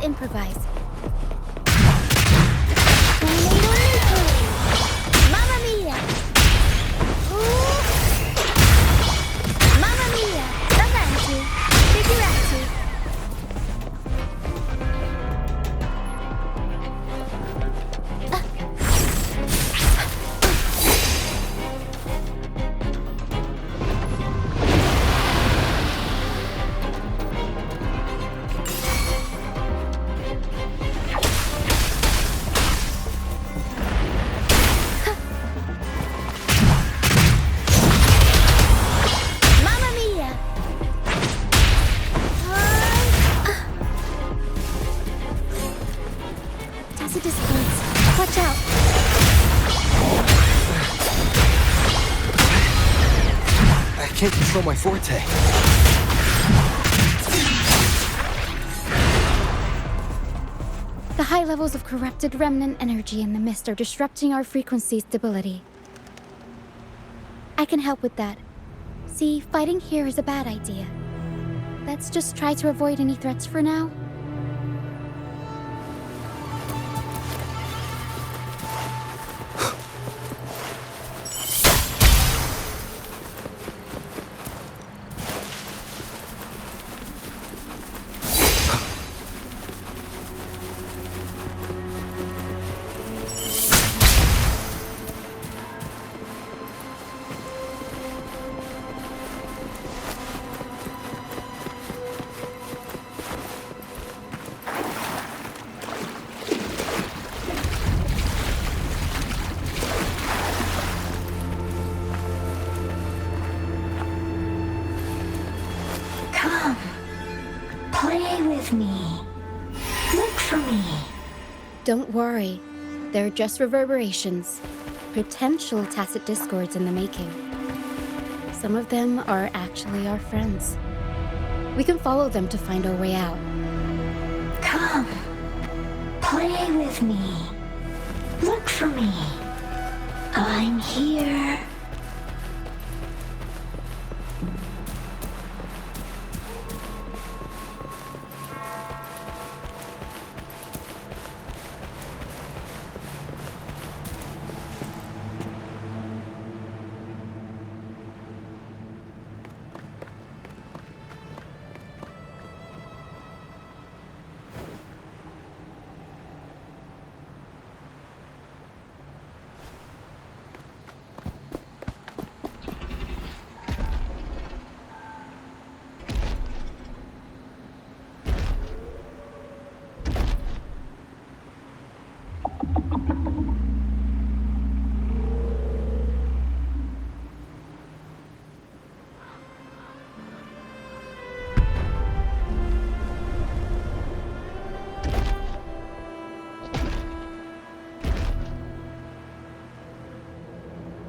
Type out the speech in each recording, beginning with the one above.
improvise. Tornado nuclear! Mamma mia! Ooh. Mamma mia! Avanti! Figurati! Watch out! I can't control my forte. The high levels of corrupted remnant energy in the mist are disrupting our frequency stability. I can help with that. See, fighting here is a bad idea. Let's just try to avoid any threats for now. Come, play with me. Look for me. Don't worry. They're just reverberations. Potential tacit discords in the making. Some of them are actually our friends. We can follow them to find our way out. Come, play with me. Look for me. I'm here.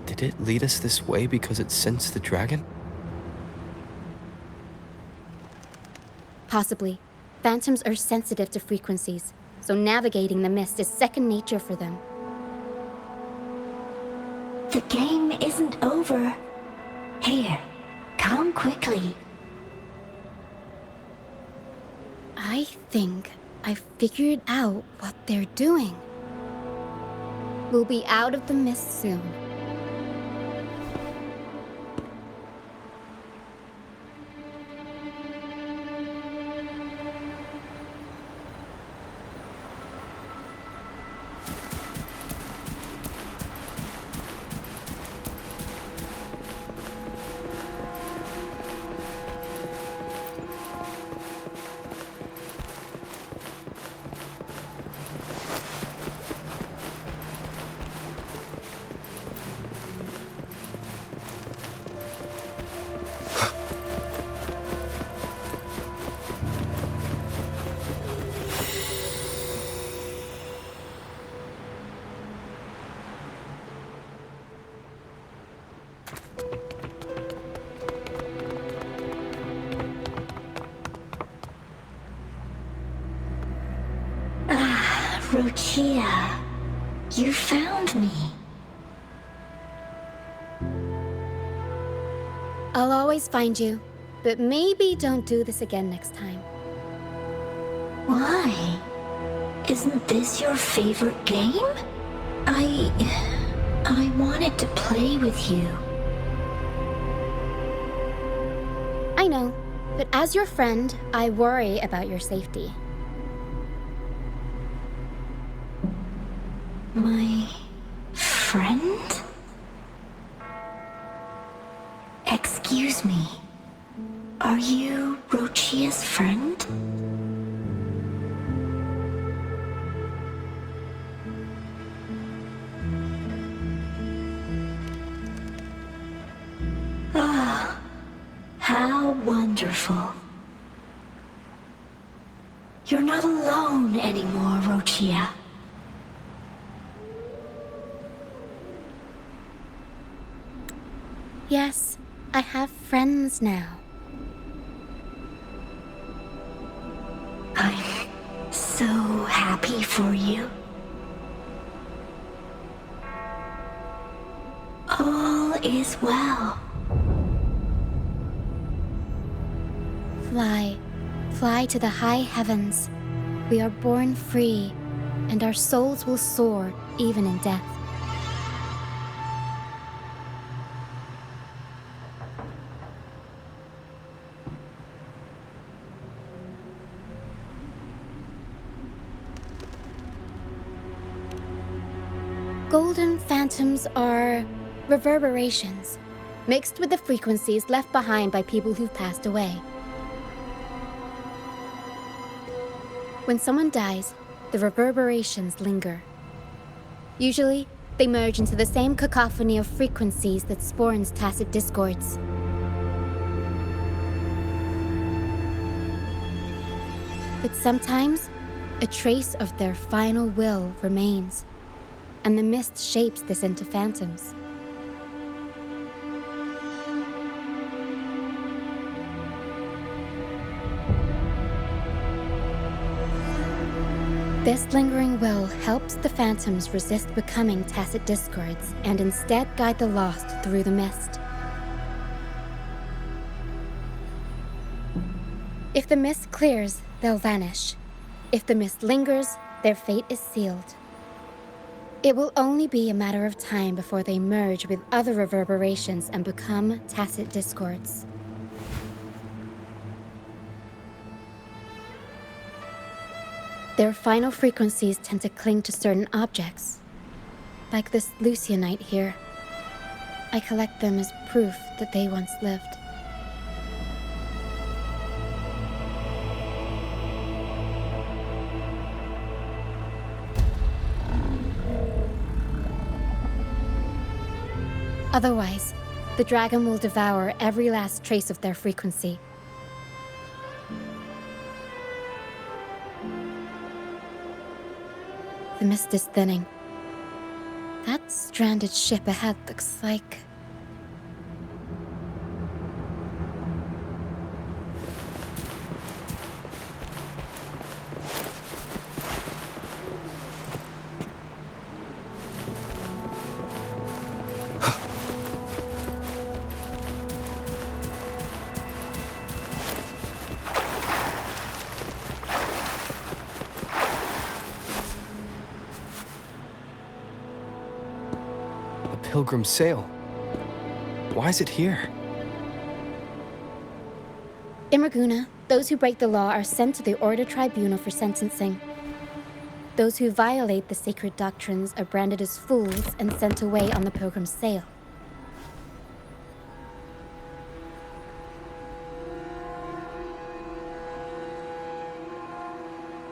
Did it lead us this way because it sensed the dragon? Possibly. Phantoms are sensitive to frequencies, so navigating the mist is second nature for them. The game isn't over. Here, come quickly. I think I figured out what they're doing. We'll be out of the mist soon. Rinascita, you found me. I'll always find you, but maybe don't do this again next time. Why? Isn't this your favorite game? I wanted to play with you. I know, but as your friend, I worry about your safety. My friend? Excuse me. Are you Rochia's friend? Ah, how wonderful. You're not alone anymore, Rochia. Yes, I have friends now. I'm so happy for you. All is well. Fly, fly to the high heavens. We are born free, and our souls will soar even in death. Golden phantoms are reverberations, mixed with the frequencies left behind by people who've passed away. When someone dies, the reverberations linger. Usually, they merge into the same cacophony of frequencies that spawns tacit discords. But sometimes, a trace of their final will remains, and the mist shapes this into phantoms. This lingering will helps the phantoms resist becoming tacit discords and instead guide the lost through the mist. If the mist clears, they'll vanish. If the mist lingers, their fate is sealed. It will only be a matter of time before they merge with other reverberations and become tacit discords. Their final frequencies tend to cling to certain objects, like this Lucianite here. I collect them as proof that they once lived. Otherwise, the dragon will devour every last trace of their frequency. The mist is thinning. That stranded ship ahead looks like... Pilgrim sail. Why is it here? In Raguna, those who break the law are sent to the Order Tribunal for sentencing. Those who violate the sacred doctrines are branded as fools and sent away on the Pilgrim's sail.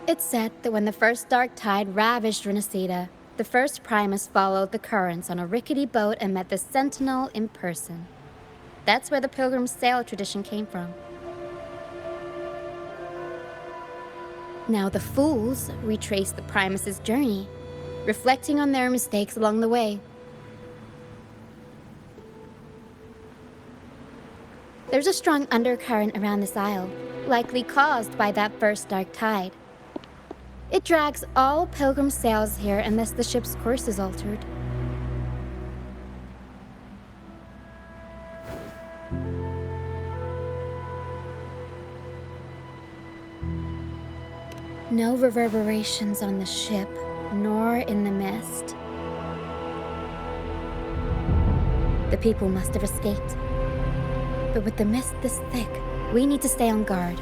It's said that when the first dark tide ravaged Rinascita, the first Primus followed the currents on a rickety boat and met the Sentinel in person. That's where the Pilgrim's sail tradition came from. Now the fools retrace the Primus's journey, reflecting on their mistakes along the way. There's a strong undercurrent around this isle, likely caused by that first dark tide. It drags all Pilgrim sails here unless the ship's course is altered. no reverberations on the ship, nor in the mist. The people must have escaped. But with the mist this thick, we need to stay on guard.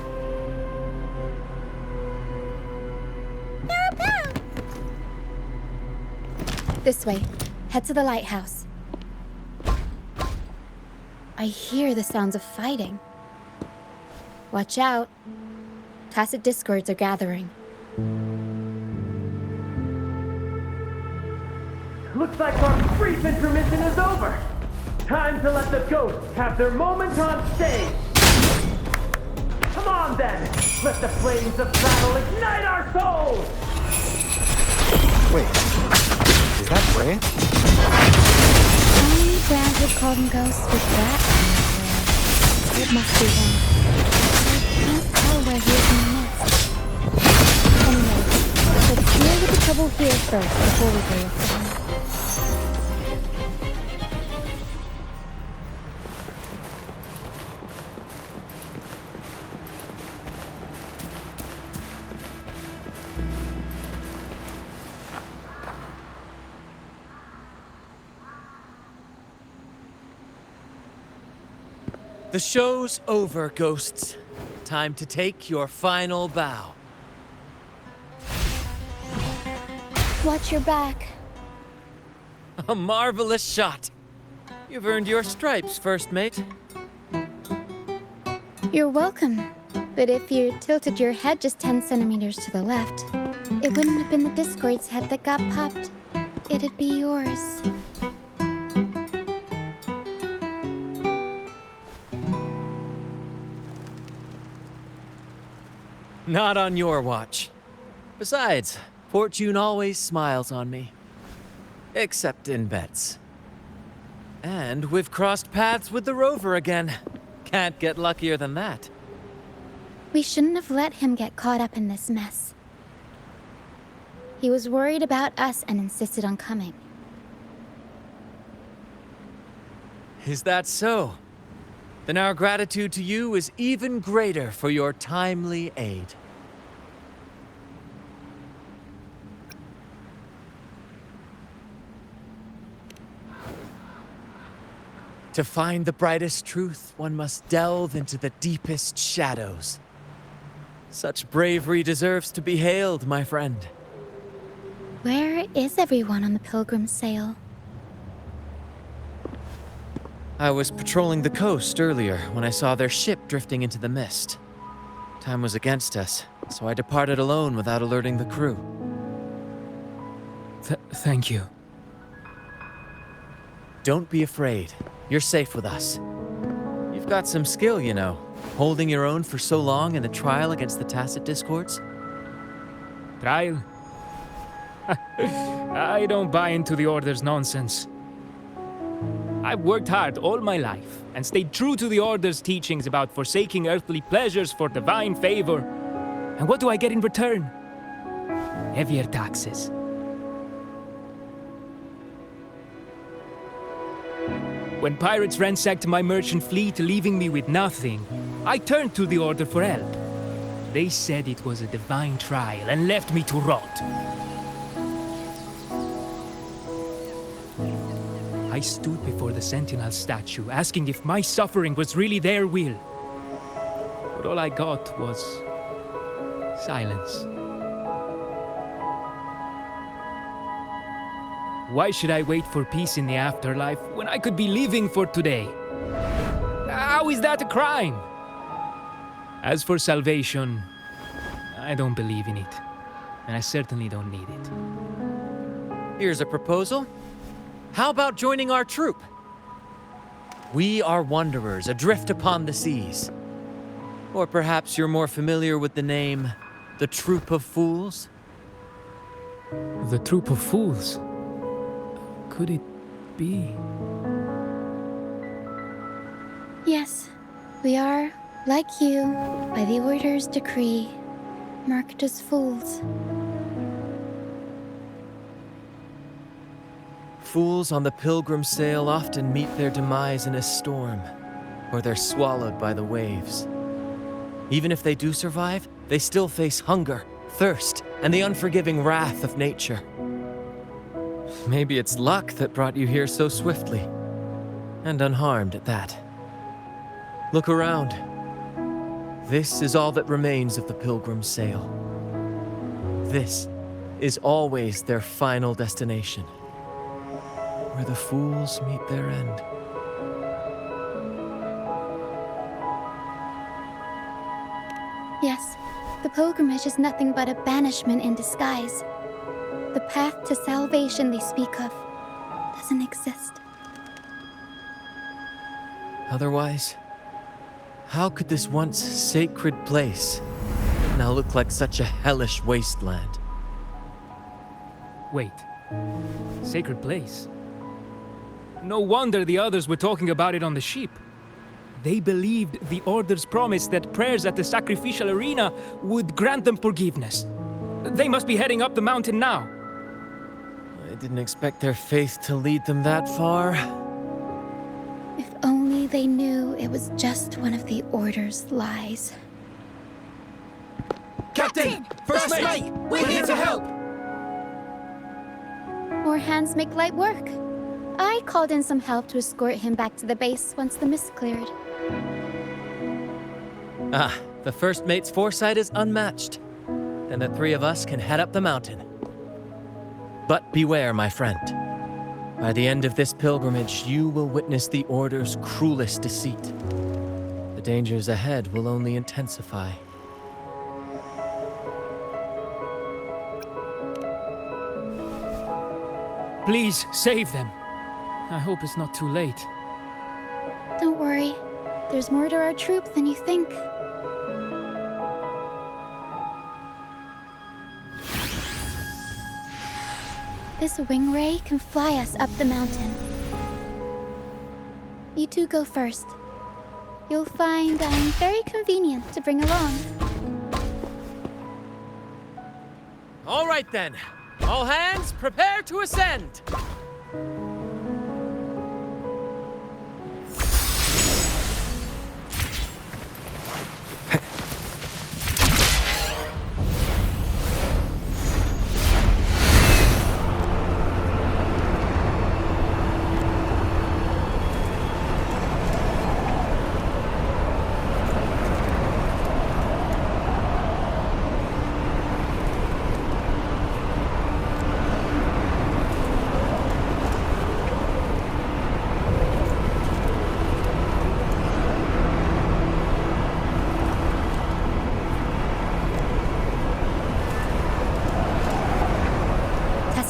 This way. Head to the lighthouse. I hear the sounds of fighting. Watch out. Tacit discords are gathering. Looks like our brief intermission is over. Time to let the ghosts have their moment on stage. Come on then, let the flames of battle ignite our souls! Wait, is that Brant? Only Brand would call them ghosts with that kind of hair. It must be him. I can't tell where he is in the mist. Anyway, let's deal with the trouble here first before we go look for him. The show's over, ghosts. Time to take your final bow. Watch your back. A marvelous shot. You've earned your stripes, first mate. You're welcome. But if you tilted your head just 10 centimeters to the left, it wouldn't have been the Discord's head that got popped. It'd be yours. Not on your watch. Besides, fortune always smiles on me. Except in bets. And we've crossed paths with the rover again. Can't get luckier than that. We shouldn't have let him get caught up in this mess. He was worried about us and insisted on coming. Is that so? Then our gratitude to you is even greater for your timely aid. To find the brightest truth, one must delve into the deepest shadows. Such bravery deserves to be hailed, my friend. Where is everyone on the Pilgrim sail? I was patrolling the coast earlier when I saw their ship drifting into the mist. Time was against us, so I departed alone without alerting the crew. Thank you. Don't be afraid. You're safe with us. You've got some skill, you know, holding your own for so long in the trial against the Tacit Discords. Trial? I don't buy into the Order's nonsense. I've worked hard all my life and stayed true to the Order's teachings about forsaking earthly pleasures for divine favor. And what do I get in return? Heavier taxes. When pirates ransacked my merchant fleet, leaving me with nothing, I turned to the Order for help. They said it was a divine trial and left me to rot. I stood before the Sentinel statue, asking if my suffering was really their will. But all I got was silence. Why should I wait for peace in the afterlife when I could be living for today? How is that a crime? As for salvation, I don't believe in it. And I certainly don't need it. Here's a proposal. How about joining our troop? We are wanderers adrift upon the seas. Or perhaps you're more familiar with the name, the Troop of Fools? The Troop of Fools? Could it be? Yes, we are, like you, by the Order's decree, marked as fools. Fools on the pilgrim sail often meet their demise in a storm, or they're swallowed by the waves. Even if they do survive, they still face hunger, thirst, and the unforgiving wrath of nature. Maybe it's luck that brought you here so swiftly, and unharmed at that. Look around. This is all that remains of the Pilgrim's sail. This is always their final destination, where the fools meet their end. Yes, the pilgrimage is nothing but a banishment in disguise. The path to salvation they speak of doesn't exist. Otherwise, how could this once sacred place now look like such a hellish wasteland? Wait. Sacred place? No wonder the others were talking about it on the ship. They believed the Order's promise that prayers at the sacrificial arena would grant them forgiveness. They must be heading up the mountain now. I didn't expect their faith to lead them that far. If only they knew it was just one of the Order's lies. Captain! First mate! We're here to help! More hands make light work. I called in some help to escort him back to the base once the mist cleared. Ah, the first mate's foresight is unmatched. Then the three of us can head up the mountain. But beware, my friend. By the end of this pilgrimage, you will witness the Order's cruelest deceit. The dangers ahead will only intensify. Please, save them. I hope it's not too late. Don't worry. There's more to our troop than you think. This wing ray can fly us up the mountain. You two go first. You'll find I'm very convenient to bring along. All right then. All hands, prepare to ascend!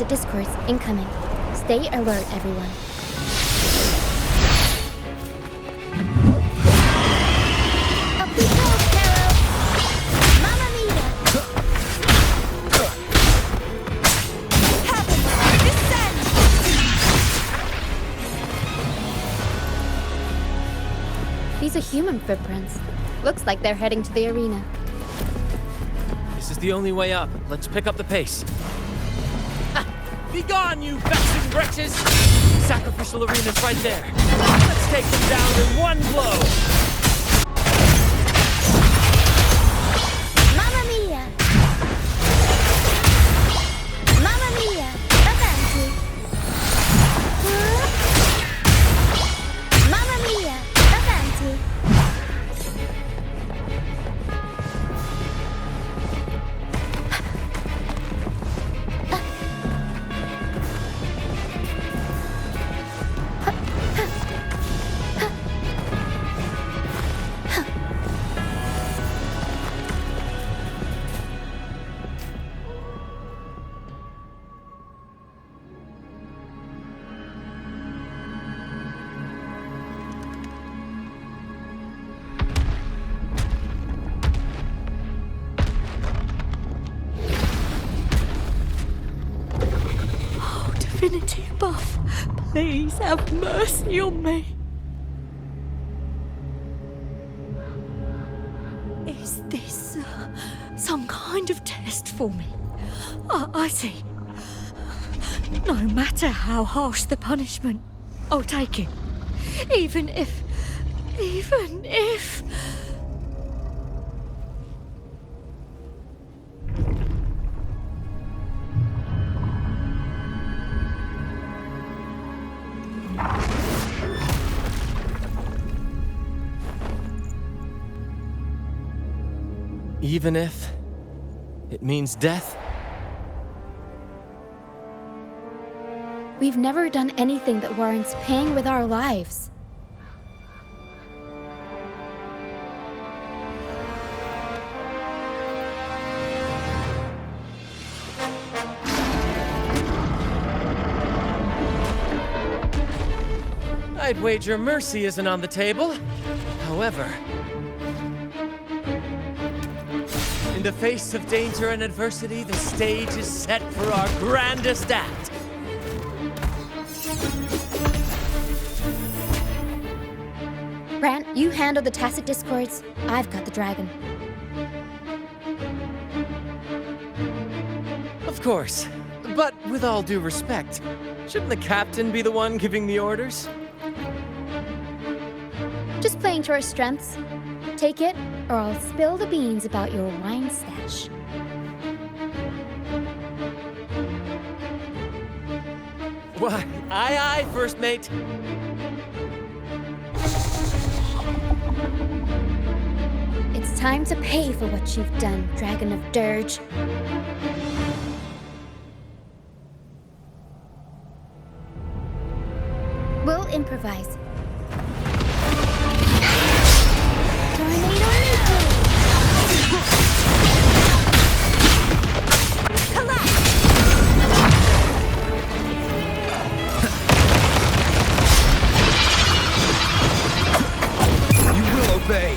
Discourse incoming. Stay alert, everyone. Up we go, Carol! Mamma mia! Heaven, descend! These are human footprints. Looks like they're heading to the arena. This is the only way up. Let's pick up the pace. Be gone, you vexing wretches! Sacrificial arena's right there. Let's take them down in one blow! Mamma mia! Mamma mia! Avanti! Mamma mia! Avanti! Divinity above, please have mercy on me. Is this some kind of test for me? I see. No matter how harsh the punishment, I'll take it. Even if... Even if it means death? We've never done anything that warrants paying with our lives. I'd wager mercy isn't on the table. However, in the face of danger and adversity, the stage is set for our grandest act. Brant, you handle the tacit discords. I've got the dragon. Of course. But with all due respect, shouldn't the captain be the one giving the orders? Just playing to our strengths. Take it, or I'll spill the beans about your wine stash. Why, aye, first mate. It's time to pay for what you've done, Dragon of Dirge. We'll improvise. Tornado nuclear! You will obey.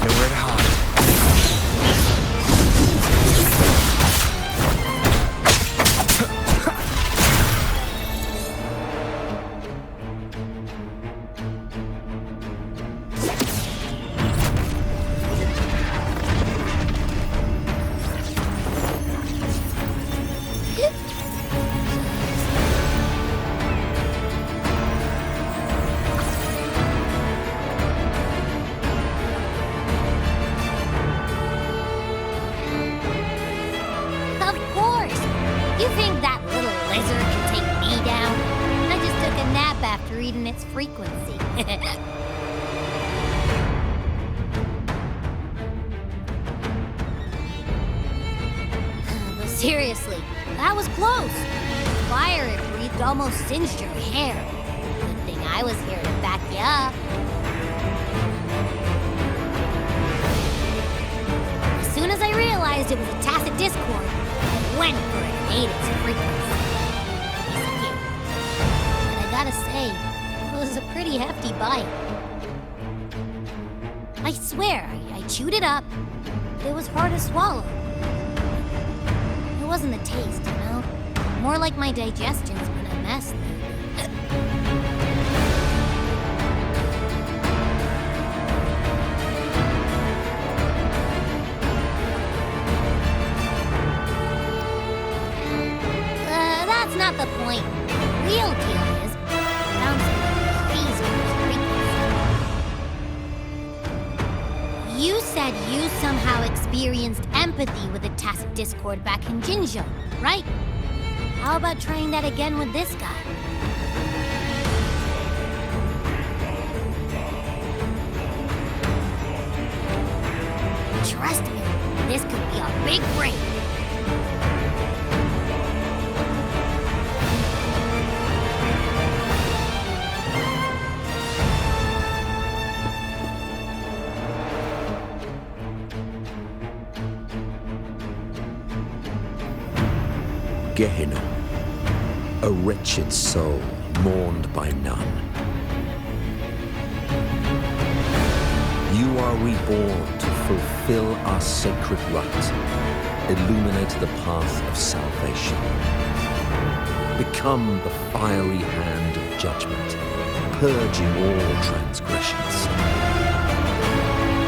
Nowhere to hide. Of course! You think that little lizard can take me down? I just took a nap after reading its frequency. But seriously, that was close. The fire it breathed almost singed your hair. Good thing I was here to back you up. As soon as I realized it was a tacit discord, I went for it and ate its frequency. Disappeared. But I gotta say, it was a pretty hefty bite. I swear, I chewed it up. It was hard to swallow. It wasn't the taste, you know? More like my digestion's been a mess lately. That's not the point. The real deal is, I found something crazy with frequency. You said you somehow experienced empathy with the tacit discord back in Jinzhou, right? How about trying that again with this guy? Trust me, this could be a big break. Gehenna, a wretched soul mourned by none. You are reborn to fulfill our sacred rite, illuminate the path of salvation. Become the fiery hand of judgment, purging all transgressions.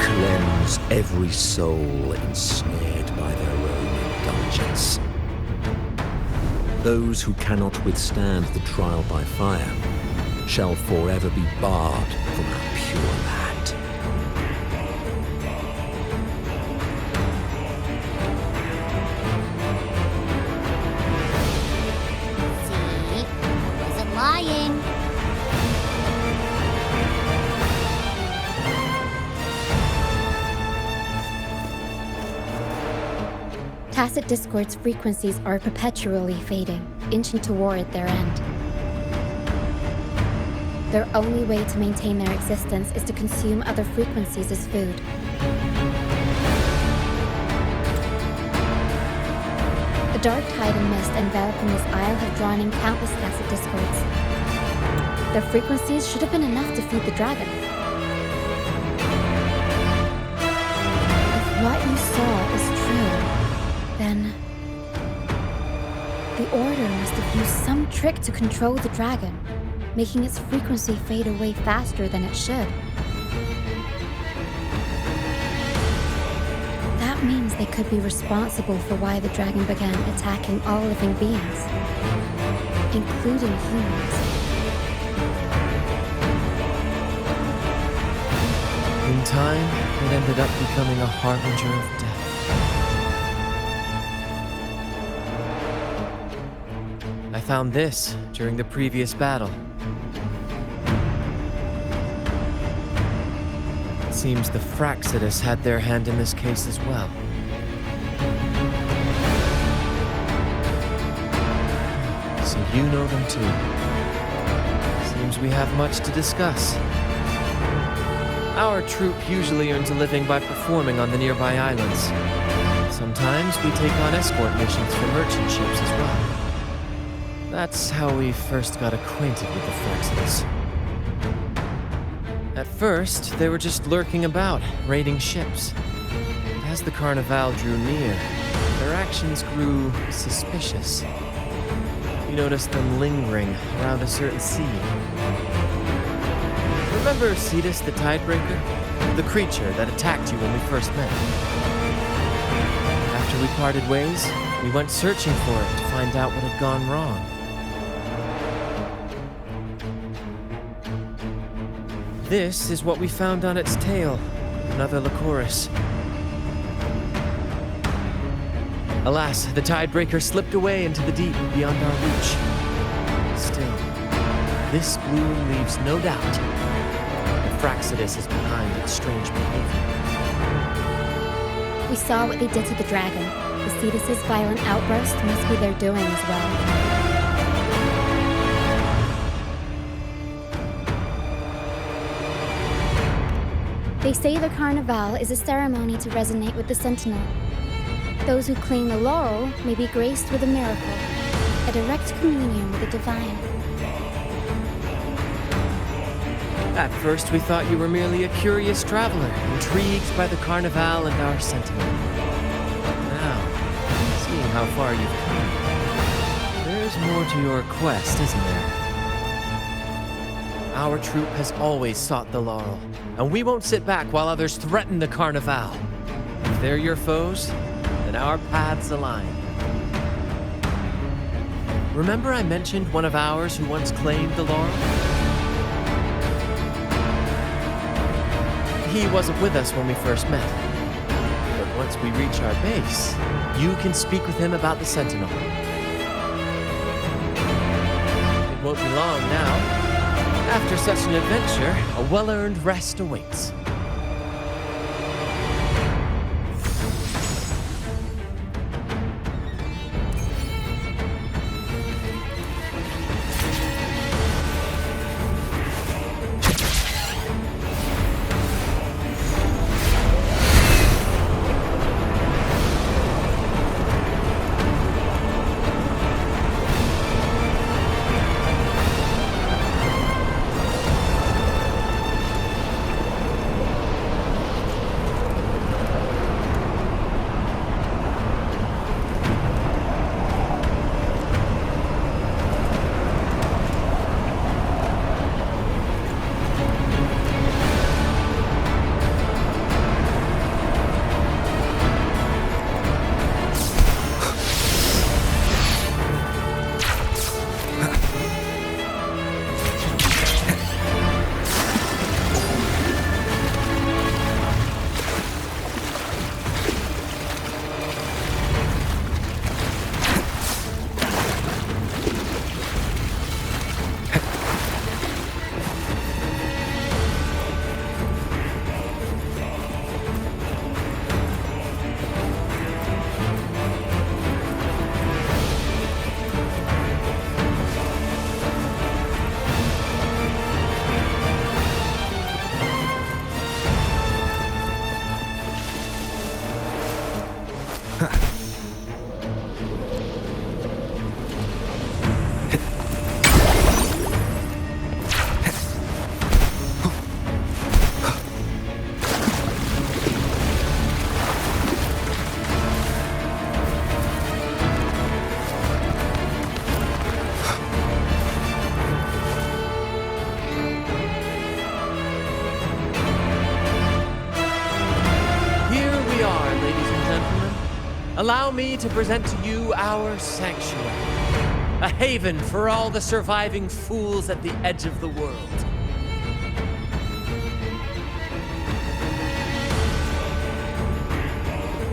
Cleanse every soul ensnared by their own indulgence. those who cannot withstand the trial by fire shall forever be barred from our pure land. See? I wasn't lying. Tacit Discord's frequencies are perpetually fading, inching toward their end. Their only way to maintain their existence is to consume other frequencies as food. The dark tide and mist enveloping this isle have drawn in countless Tacit Discords. Their frequencies should have been enough to feed the dragon. If what you saw is true, then the Order must have used some trick to control the dragon, making its frequency fade away faster than it should. That means they could be responsible for why the dragon began attacking all living beings, including humans. In time, it ended up becoming a harbinger of death. I found this during the previous battle. It seems the Rinascita had their hand in this case as well. So you know them too. Seems we have much to discuss. Our troop usually earns a living by performing on the nearby islands. Sometimes we take on escort missions for merchant ships as well. That's how we first got acquainted with the Rinascita. At first, they were just lurking about, raiding ships. But as the Carnival drew near, their actions grew suspicious. We noticed them lingering around a certain sea. Remember Cetus the Tidebreaker? The creature that attacked you when we first met. After we parted ways, we went searching for it to find out what had gone wrong. This is what we found on its tail, another Lycoris. Alas, the Tidebreaker slipped away into the deep beyond our reach. Still, this bloom leaves no doubt. The Rinascita is behind its strange behavior. We saw what they did to the dragon. The Cetus's violent outburst must be their doing as well. They say the Carnival is a ceremony to resonate with the Sentinel. Those who claim the laurel may be graced with a miracle, a direct communion with the divine. At first, we thought you were merely a curious traveler, intrigued by the Carnival and our Sentinel. Now, seeing how far you've come, there's more to your quest, isn't there? Our troop has always sought the laurel, and we won't sit back while others threaten the Carnival. If they're your foes, then our paths align. Remember I mentioned one of ours who once claimed the laurel? He wasn't with us when we first met. But once we reach our base, you can speak with him about the Sentinel. It won't be long now. After such an adventure, a well-earned rest awaits. allow me to present to you our sanctuary. A haven for all the surviving fools at the edge of the world.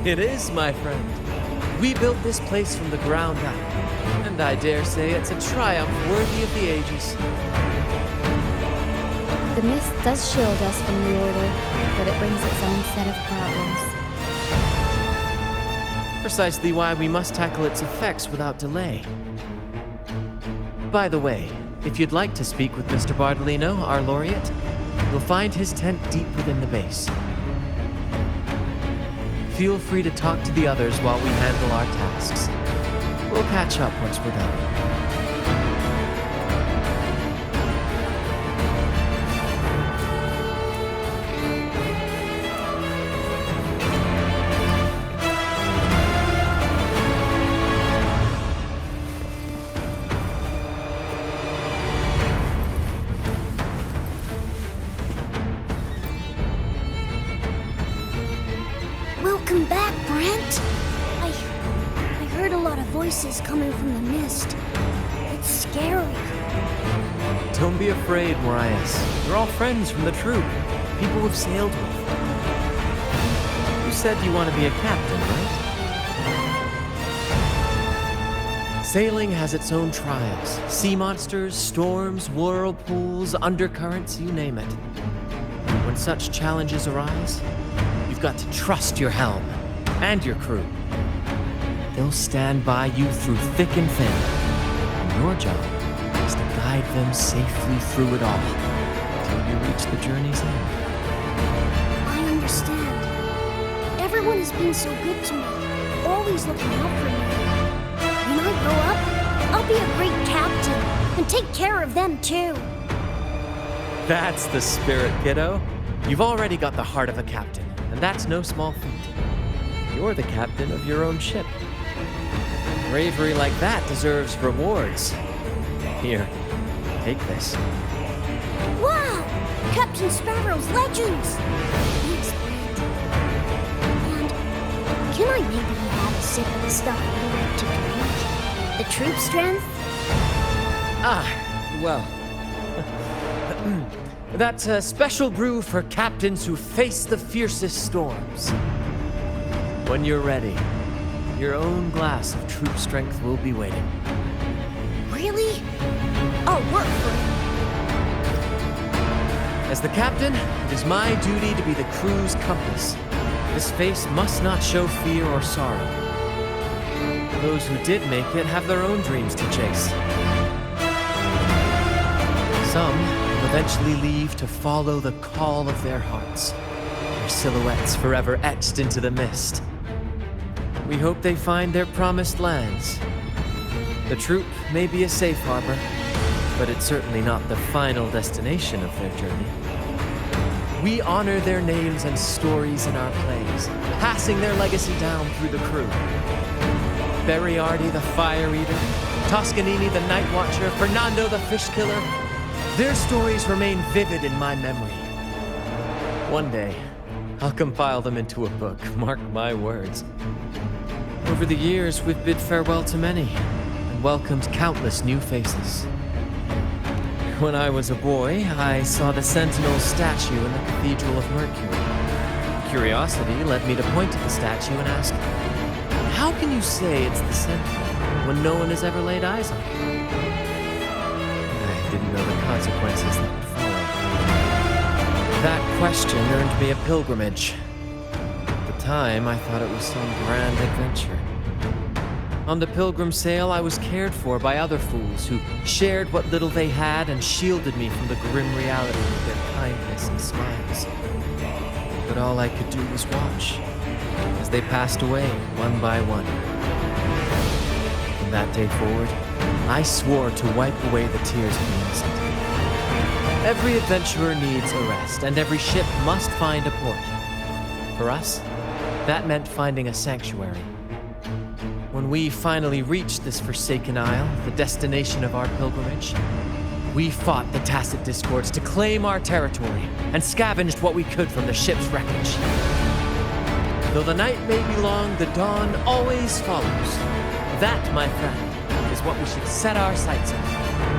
It is, my friend. We built this place from the ground up, and I dare say it's a triumph worthy of the ages. The mist does shield us from the Order, but it brings its own set of problems. Precisely why we must tackle its effects without delay. By the way, if you'd like to speak with Mr. Bardolino, our laureate, you'll find his tent deep within the base. Feel free to talk to the others while we handle our tasks. We'll catch up once we're done. Welcome back, Brent. I heard a lot of voices coming from the mist. It's scary. Don't be afraid, Marias. They're all friends from the troop. People we've sailed with. You said you want to be a captain, right? Sailing has its own trials. Sea monsters, storms, whirlpools, undercurrents, you name it. When such challenges arise, you've got to trust your helm and your crew. They'll stand by you through thick and thin. And your job is to guide them safely through it all until you reach the journey's end. I understand. Everyone has been so good to me, always looking out for me. When I grow up, I'll be a great captain and take care of them too. That's the spirit, kiddo. You've already got the heart of a captain, and that's no small feat. You're the captain of your own ship. Bravery like that deserves rewards. Here, take this. Wow! Captain Sparrow's legends! Thanks, Brent. And can I maybe have a sip of the stuff you like to drink? The troop strength? Well. That's a special brew for captains who face the fiercest storms. When you're ready, your own glass of troop strength will be waiting. Really? I'll work for it. As the captain, it is my duty to be the crew's compass. This face must not show fear or sorrow. Those who did make it have their own dreams to chase. Some will eventually leave to follow the call of their hearts, their silhouettes forever etched into the mist. We hope they find their promised lands. The troop may be a safe harbor, but it's certainly not the final destination of their journey. We honor their names and stories in our plays, passing their legacy down through the crew. Beriardi the Fire Eater, Toscanini the Night Watcher, Fernando the Fish Killer. Their stories remain vivid in my memory. One day, I'll compile them into a book, mark my words. Over the years, we've bid farewell to many, and welcomed countless new faces. When I was a boy, I saw the Sentinel's statue in the Cathedral of Mercury. Curiosity led me to point to the statue and ask, how can you say it's the Sentinel when no one has ever laid eyes on it? I didn't know the consequences that would follow. That question earned me a pilgrimage. At the time, I thought it was some grand adventure. On the pilgrim sail, I was cared for by other fools who shared what little they had and shielded me from the grim reality with their kindness and smiles. But all I could do was watch as they passed away one by one. From that day forward, I swore to wipe away the tears of the innocent. Every adventurer needs a rest, and every ship must find a port. For us, that meant finding a sanctuary. When we finally reached this forsaken isle, the destination of our pilgrimage, we fought the Tacit Discords to claim our territory and scavenged what we could from the ship's wreckage. Though the night may be long, the dawn always follows. That, my friend, is what we should set our sights on.